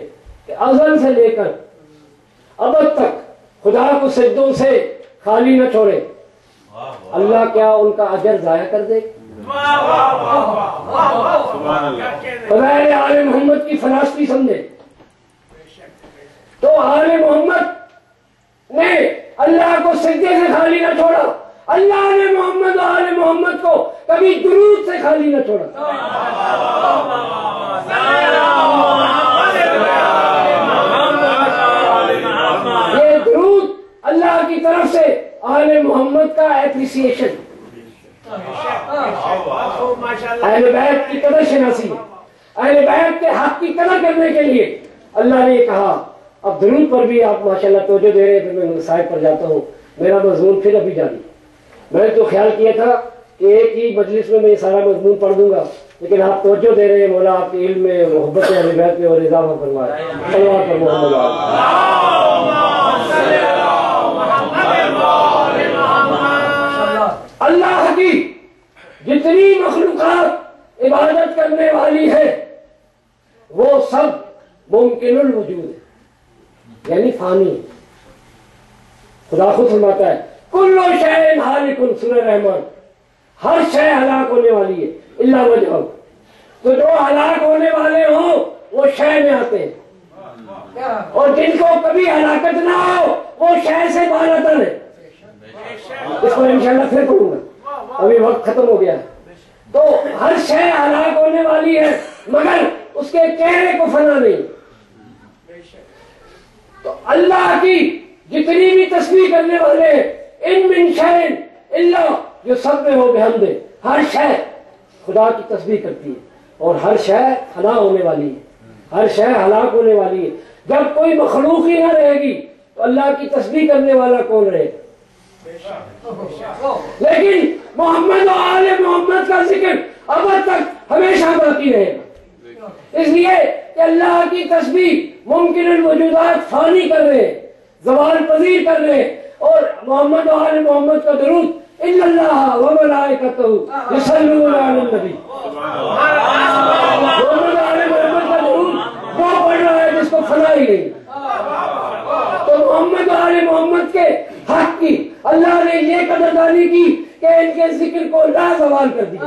کہ ازل سے لے کر ابد تک خدا کو سجدوں سے خالی نہ چھوڑے، اللہ کیا ان کا اجر ضائع کر دے؟ بغیر آل محمد کی فلسفی سمجھے تو آل محمد نے اللہ کو سجدے سے خالی نہ چھوڑا، اللہ نے محمد و آل محمد کو کبھی درود سے خالی نہ چھوڑا۔ یہ درود اللہ کی طرف سے آل محمد کا اپریسیشن، اہل بیت کی قدر شناسی، اہل بیت کے حق کی قدر کرنے کے لیے اللہ نے یہ کہا۔ اب درود پر بھی آپ ماشاءاللہ توجہ دے رہے ہیں، میں مسائل پر جاتا ہوں، میرا مضمون پھر ابھی جاری۔ میں نے تو خیال کیا تھا کہ ایک ہی مجلس میں یہ سارا مضمون پڑھ دوں گا، لیکن آپ توجہ دے رہے ہیں، مولا آپ کے علم میں، محبت اہل بیت میں اور اضافہ فرمائے۔ صلوات پر محمد اللہ کی جتنی مخلوقات عبادت کرنے والی ہے وہ سب ممکن الوجود ہے، یعنی فانی۔ خدا خود فرماتا ہے کل شیء ہالک، سورہ رحمان، ہر شے ہلاک ہونے والی ہے الا وجہہ۔ تو جو ہلاک ہونے والے ہوں وہ شے میں آتے ہیں، اور جن کو کبھی ہلاکت نہ ہو وہ شے سے بالاتر ہے۔ اس پر انشاءاللہ پھر پڑھوں گا، ابھی وقت ختم ہو گیا ہے۔ تو ہر شے ہلاک ہونے والی ہے مگر اس کے چہرے کو فنا نہیں۔ تو اللہ کی جتنی بھی تسبیح کرنے والے ہیں، ان من شیء الا یسبح بحمدہ، ہر شے خدا کی تسبیح کرتی ہے، اور ہر شے فنا ہونے والی ہے، ہر شے ہلاک ہونے والی ہے۔ جب کوئی مخلوق ہی نہ رہے گی تو اللہ کی تسبیح کرنے والا کون رہے گا؟ لیکن محمد و آل محمد کا ذکر ابد تک ہمیشہ باقی رہے گا۔ اس لیے کہ اللہ کی تسبیح ممکن الوجودات فانی کر رہے ہیں، زوال پذیر کر رہے ہیں، اور محمد و آل محمد کا درود ان اللہ و ملائکتہ یصلون علی النبی، محمد و آل محمد کا درود وہ پڑھ رہا ہے جس کو فنا ہی نہیں۔ تو محمد و آل محمد کے حق کی اللہ نے یہ قدردانی کی کہ ان کے ذکر کو لازوال کر دیا۔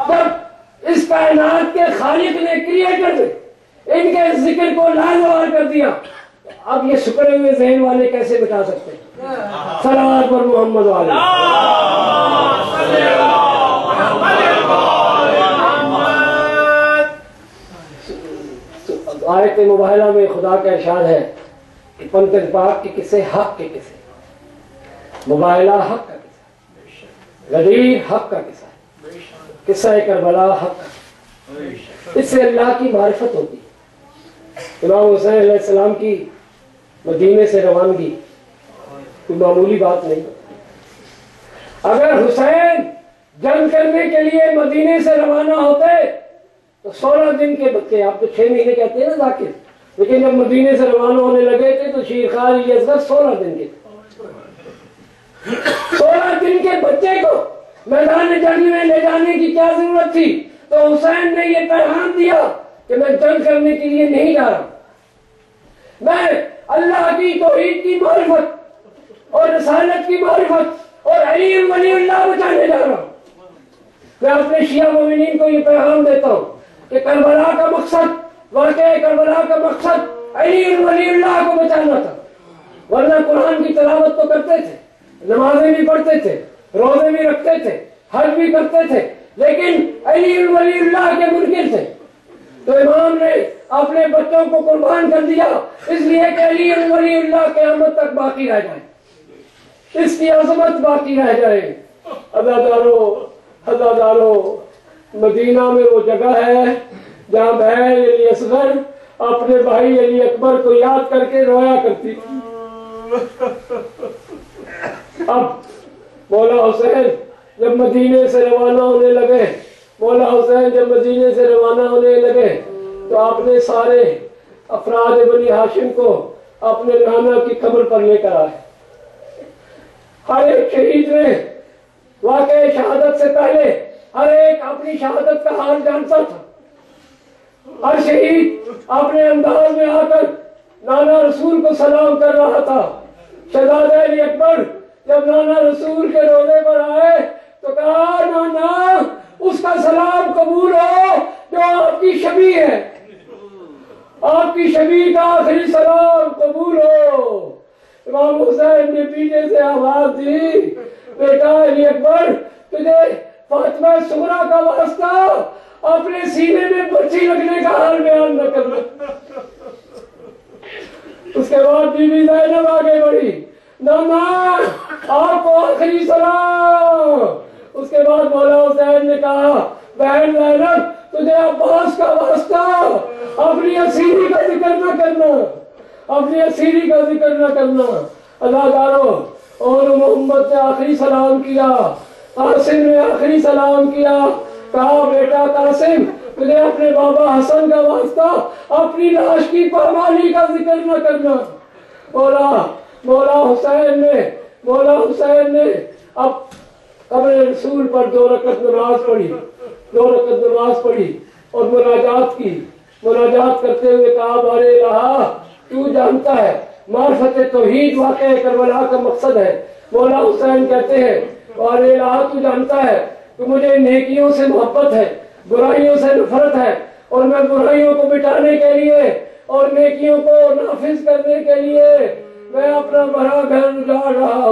جب اس کائنات کے خالق نے، کریٹر نے ان کے ذکر کو لازوال کر دیا، اب یہ سکڑے ہوئے ذہن والے کیسے بتا سکتے ہیں؟ صلوات پر محمد والے۔ آیت مباہلہ میں خدا کا ارشاد ہے کہ پنتج پاک کے قصے حق کے قصے، مباہلہ حق کا قصہ، غدیر حق کا قصہ، قصہ کربلا حق کا، اس سے اللہ کی معرفت ہوتی ہے۔ امام حسین علیہ السلام کی مدینے سے روانگی کوئی معمولی بات نہیں۔ اگر حسین جنگ کرنے کے لیے مدینے سے روانہ ہوتے تو 16 دن کے بچے، آپ تو 6 مہینے کہتے ہیں نا ذاکر، لیکن جب مدینے سے روانہ ہونے لگے تھے تو شیرخوار یزغر 16 دن کے، 16 دن کے بچے کو میدان جنگ میں لے جانے کی کیا ضرورت تھی؟ تو حسین نے یہ پیغام دیا کہ میں جنگ کرنے کے لیے نہیں جا رہا، میں اللہ کی توحید کی معرفت اور رسالت کی معرفت اور علی ولی اللہ بچانے جا رہا ہوں۔ میں اپنے شیعہ مومنین کو یہ پیغام دیتا ہوں کہ کربلا کا مقصد، واقعہ کربلا کا مقصد علی ولی اللہ کو بچانا تھا، ورنہ قرآن کی تلاوت تو کرتے تھے، نمازیں بھی پڑھتے تھے، روزے بھی رکھتے تھے، حج بھی کرتے تھے، لیکن علی ولی اللہ کے منکر تھے۔ تو امام نے اپنے بچوں کو قربان کر دیا اس لیے کہ علی ولی اللہ قیامت تک باقی رہ جائے، اس کی عظمت باقی رہ جائے۔ عزادارو، مدینہ میں وہ جگہ ہے جہاں بہن علی اصغر اپنے بھائی علی اکبر کو یاد کر کے رویا کرتی تھی۔ اب مولا حسین جب مدینے سے روانہ ہونے لگے، تو آپ نے سارے افراد بنی ہاشم کو اپنے نانا کی قبر پر لے کر آئے۔ ہر ایک شہید نے واقع شہادت سے پہلے ہر ایک اپنی شہادت کا حال جانتا تھا۔ ہر شہید اپنے انداز میں آ کر نانا رسول کو سلام کر رہا تھا۔ شہزادہ علی اکبر جب نانا رسول کے روضے پر آئے تو کہا، نانا اس کا سلام قبول ہو جو آپ کی شبیہ ہے، آپ کی شبیہ کا آخری سلام قبول ہو۔ امام حسین نے پیچھے سے آواز دی، بیٹا علی اکبر، تجھے فاطمہ صغریٰ کا واسطہ اپنے سینے میں برچھی لگنے کا حال بیان نہ کرنا۔ اس کے بعد بی بی زینب آگے بڑھی، نانا آپ کو آخری سلام۔ اس کے بعد مولا حسین نے کہا، بہن زینب تجھے عباس کا واسطہ اپنی اسیری کا ذکر نہ کرنا، اپنی اسیری کا ذکر نہ کرنا۔ عزادارو، اور محمد نے آخری سلام کیا، قاسم نے آخری سلام کیا، کہا بیٹا قاسم تجھے اپنے بابا حسن کا واسطہ اپنی لاش کی پامالی کا ذکر نہ کرنا۔ مولا حسین نے اب قبر رسول پر 2 رکعت نماز پڑھی اور مناجات کی، مناجات کرتے ہوئے کہا، بارے الہ تو جانتا ہے معرفت توحید واقع کربلا کا مقصد ہے۔ مولا حسین کہتے ہیں، بارے الہ تو جانتا ہے کہ مجھے نیکیوں سے محبت ہے، برائیوں سے نفرت ہے، اور میں برائیوں کو مٹانے کے لیے اور نیکیوں کو نافذ کرنے کے لیے میں اپنا بڑا گھر اجاڑ رہا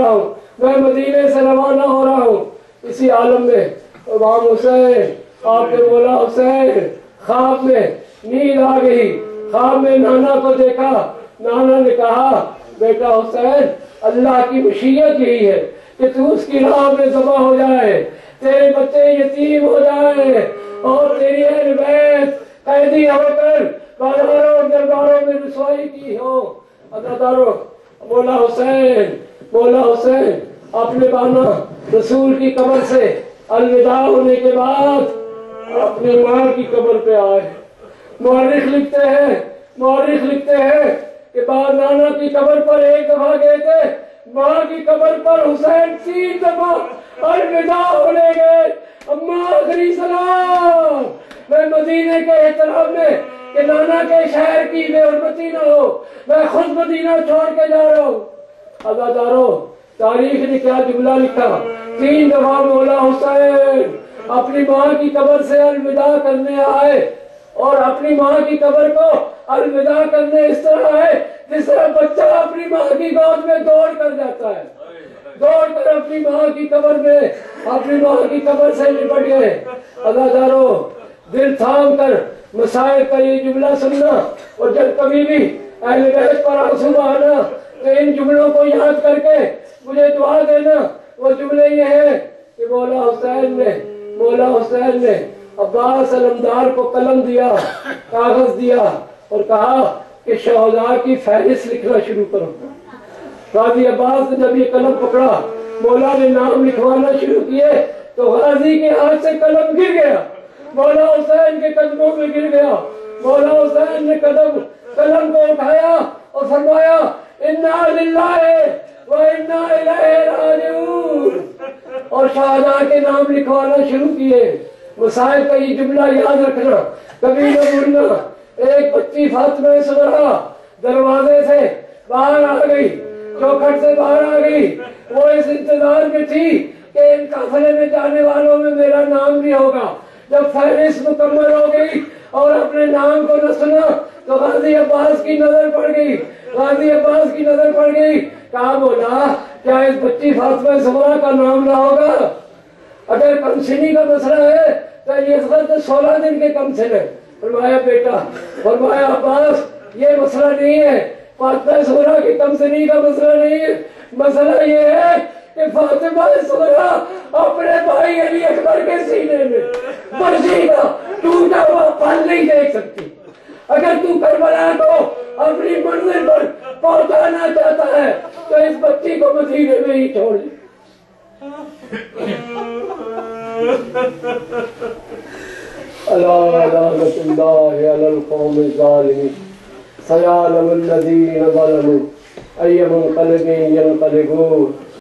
ہوں، میں مدینے سے روانہ ہو رہا ہوں۔ اسی عالم میں امام حسین، آپ کے مولا حسین، خواب میں نیند آ گئی، خواب میں نانا کو دیکھا۔ نانا نے کہا، بیٹا حسین اللہ کی مشیت یہی ہے کہ تو اس کی راہ میں ذبح ہو جائے، تیرے بچے یتیم ہو جائے اور تیری اہل بیت قیدی ہو کر بازاروں اور درباروں میں رسوائی کی ہو۔ عزادارو، مولا حسین اپنے بانا رسول کی قبر سے الوداع ہونے کے بعد اپنی ماں کی قبر پہ آئے. مورخ لکھتے ہیں کہ بعد نانا کی قبر پر ایک دفعہ گئے تھے, ماں کی قبر پر حسین 3 دفعہ الوداع ہونے گئے. اماں آخری سلام. میں مدینے کے احترام میں کہ نانا کے شہر کی بے حرمتی نہ ہو, میں خود مدینہ چھوڑ کے جا رہا ہوں. عزادارو, تاریخ نے کیا جملہ لکھا, 3 دفعہ مولا حسین اپنی ماں کی قبر سے الوداع کرنے آئے, اور اپنی ماں کی قبر کو الوداع کرنے اس طرح آئے جس طرح بچہ اپنی ماں کی گود میں دوڑ کر جاتا ہے. دوڑ کر اپنی ماں کی قبر میں اپنی ماں کی قبر سے لپٹ گئے. عزادارو, دل تھام کر مسائل کا یہ جملہ سننا, اور جب کبھی بھی اہل بیت پر آنسو آنا تو ان جملوں کو یاد کر کے مجھے دعا دینا. وہ جملے یہ ہیں کہ مولا حسین نے عباس علمدار کو قلم دیا, کاغذ دیا, اور کہا کہ شہداء کی فہرست لکھنا شروع کرو. غازی عباس نے جب یہ قلم پکڑا, مولا نے نام لکھوانا شروع کیے تو غازی کے ہاتھ سے قلم گر گیا, مولا حسین کے قدموں میں گر گیا. مولا حسین نے قلم کو اٹھایا اور فرمایا انا للہ و انا الیہ راجعون, اور شہداء کے نام لکھوانا شروع کیے. مسائل کا یہ جملہ یاد رکھنا, کبھی نہ بھولنا. ایک بچی فاطمہ صغرا دروازے سے باہر آ گئی, چوکھٹ سے باہر آ گئی. وہ اس انتظار میں تھی کہ ان قافلے میں جانے والوں میں میرا نام نہیں ہوگا. جب فہرست مکمل ہو گئی اور اپنے نام کو نہ سنا تو غازی عباس کی نظر پڑ گئی. کہا مولا, کیا اس بچی فاطمہ صغرا کا نام نہ ہوگا؟ اگر کمسنی کا مسئلہ ہے تو یہ 16 دن کے کم سے ہے. فرمایا عباس, یہ مسئلہ نہیں ہے, فاطمہ صغرا کی کمسنی کا مسئلہ نہیں ہے. مسئلہ یہ ہے کہ فاطمہ صغرا اپنے بھائی علی اکبر کے سینے میں مرضی کا ٹوٹا ہوا پھل نہیں دیکھ سکتی. اگر تو کربلا کو اپنی منزل پر پہنچانا چاہتا ہے تو اس بچی کو مدینے میں ہی چھوڑ دے. لعنت اللہ علی القوم الظالمین. سیعلم الذین ظلموا ای منقلب ینقلبون.